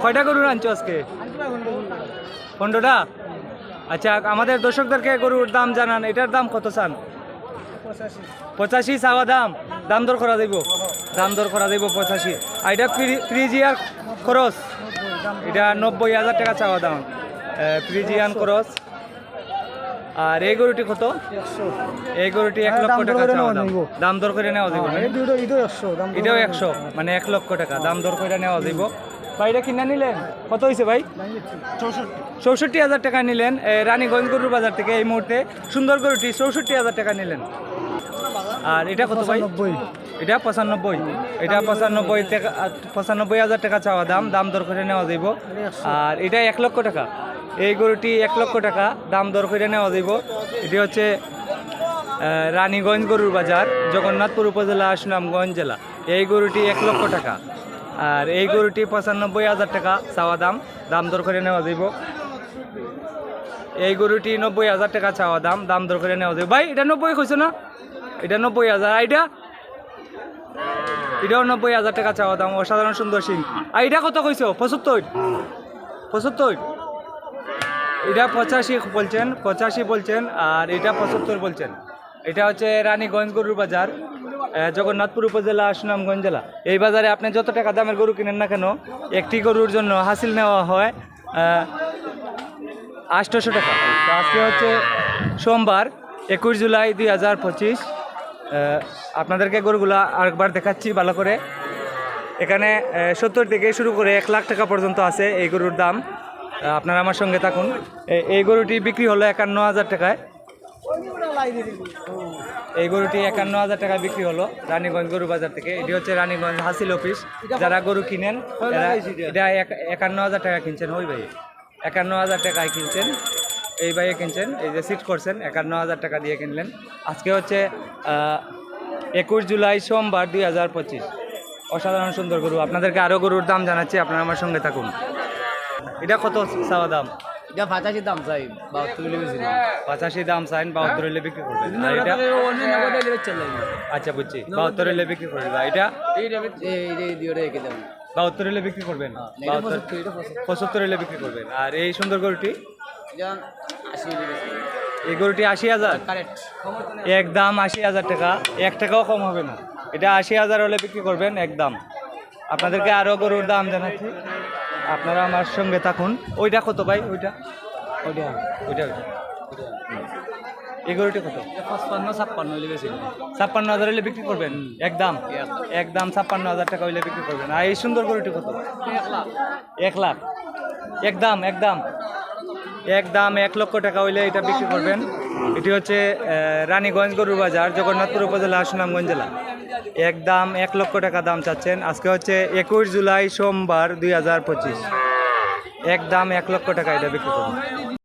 কয়টা গরু আনছো আজকে? 15টা। আচ্ছা, আমাদের দর্শকদেরকে গরুর দাম জানান। এটার দাম কত চান? 85 চাওয়া দাম। দাম দর করা যাইব? দাম দর করা যাইব 85। আর এটা ফ্রিজিয়ার খরচ, এটা 90,000 টাকা চাওয়া দাম। ফ্রিজিয়ান খরচ। আর এই গরুটি কত? এই গরুটি 1 লক্ষ টাকা চাওয়া দাম। দাম দর করে নেওয়া যাইব? এটাও 100, মানে 1 লক্ষ টাকা দাম দর করে নেওয়া যাইব। ভাইটা কিনা নিলেন কত হয়েছে ভাই? 64,000 টাকা নিলেন রানীগঞ্জ গরুর বাজার থেকে। এই মুহূর্তে সুন্দর গরুটি 64,000 টাকা নিলেন। আর এটা কত ভাই? এটা 95। এটা 95 টাকা, 95,000 টাকা চাওয়া দাম। দাম দর করে নেওয়া যাইব। আর এটা 1 লক্ষ টাকা। এই গরুটি 1 লক্ষ টাকা দাম দর করে নেওয়া যাইব। এটি হচ্ছে রানীগঞ্জ গরুর বাজার, জগন্নাথপুর উপজেলা, সুনামগঞ্জ জেলা। এই গরুটি 1 লক্ষ টাকা। আর এই গরুটি 95,000 টাকা চাওয়া দাম। দাম দর করে নেওয়া যাইব। এই গরুটি 90,000 টাকা চাওয়া দাম। দাম দর করে নেওয়া যাইব। ভাই এটা 90 কইছো না? এটা 90,000। এটাও 90,000 টাকা চাওয়া দাম। অসাধারণ সুন্দর সিং। আর এটা কত কইছো? 75। এটা 85 বলছেন, 85 বলছেন। আর এটা 75 বলছেন। এটা হচ্ছে রানীগঞ্জ গরুর বাজার, জগন্নাথপুর উপজেলা, সুনামগঞ্জ জেলা। এই বাজারে আপনি যত টাকা দামের গরু কিনেন না কেন, একটি গরুর জন্য হাসিল নেওয়া হয় 800 টাকা। তো আজকে হচ্ছে সোমবার 21 জুলাই 2025। আপনাদেরকে গরুগুলা আরেকবার দেখাচ্ছি ভালো করে। এখানে 70 থেকে শুরু করে 1 লাখ টাকা পর্যন্ত আছে এই গরুর দাম। আপনারা আমার সঙ্গে থাকুন। এই গরুটি বিক্রি হলো 51,000 টাকায়। এই গরুটি 51,000 টাকায় বিক্রি হলো রানীগঞ্জ গরু বাজার থেকে। এটি হচ্ছে রানীগঞ্জ হাসিল অফিস। যারা গরু কিনেন এটা 51,000 টাকা কিনছেন। ওই ভাই 51,000 টাকায় কিনছেন। এই ভাইয়ে কিনছেন, এই যে সিট করছেন 51,000 টাকা দিয়ে কিনলেন। আজকে হচ্ছে 21 জুলাই সোমবার 2025। অসাধারণ সুন্দর গরু। আপনাদেরকে আরও গরুর দাম জানাচ্ছি, আপনারা আমার সঙ্গে থাকুন। এটা কত চাওয়া দাম? এটা 85 দাম চাই, 72 85 দাম চাইন, 72 হলে বিক্রি করবেন। আর এটা আচ্ছা বুঝছি, 72 হলে বিক্রি করবেন। এটা 72 হলে বিক্রি করবেন, 75 হলে বিক্রি করবেন। আর এই সুন্দর গরুটি, এই গরুটি 80,000 একদম। 80,000 টাকা, 1 টাকাও কম হবে না। এটা 80,000 হলে বিক্রি করবেন একদম। আপনাদেরকে আরও গরুর দাম জানাচ্ছি, আপনারা আমার সঙ্গে থাকুন। ওইটা কত ভাই? ওইটা এই গরুটি কত? 56,000 হলে বিক্রি করবেন একদম। 56,000 টাকা হইলে বিক্রি করবেন। আর এই সুন্দর গরুটি কত? 1 লাখ একদম। 1 লক্ষ টাকা হইলে এটা বিক্রি করবেন। এটি হচ্ছে রানীগঞ্জ গরুর বাজার, জগন্নাথপুর উপজেলা, সুনামগঞ্জ জেলা। একদম 1 লক্ষ টাকা দাম চাচ্ছেন। আজকে হচ্ছে 21 জুলাই সোমবার 2025। একদম 1 লক্ষ টাকা এটা বিক্রি করবেন।